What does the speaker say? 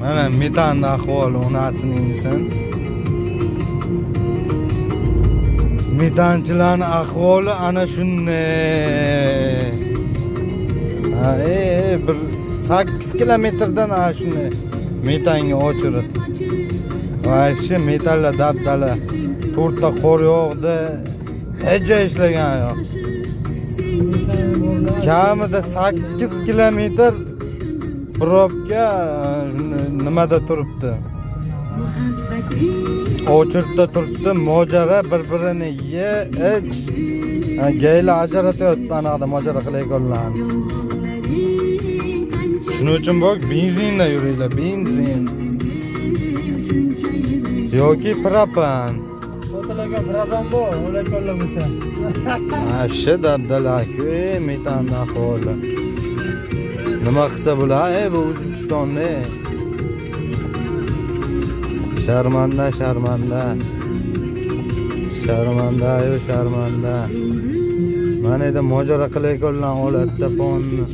Mana metanni ahvoli onasining metanchilarning ahvoli ana shunday. Bir 8 kilometrdan ana shunday metanga o'chirib. Vayshi metallar dabdala. To'rtta qor yog'di. Hech ishlagan yo'q. Kamida 8 kilometr probka nimada turibdi. O'chirda turibdi, mojara bir-birini ich. Gayla ajratayotdi anaqada mojara qilayotganlar. Shuning uchun bak benzinda yuringlar, benzin. Yoki propan. Sotilagan propan bu, o'lakonlar bo'lsa. Shu dabdala-ku, metanni ahvoli. Nima qilsa bo'ladi, bu O'zbekistonni. Sharmanda. Mana endi mojara qilayotganlar olatda ponni.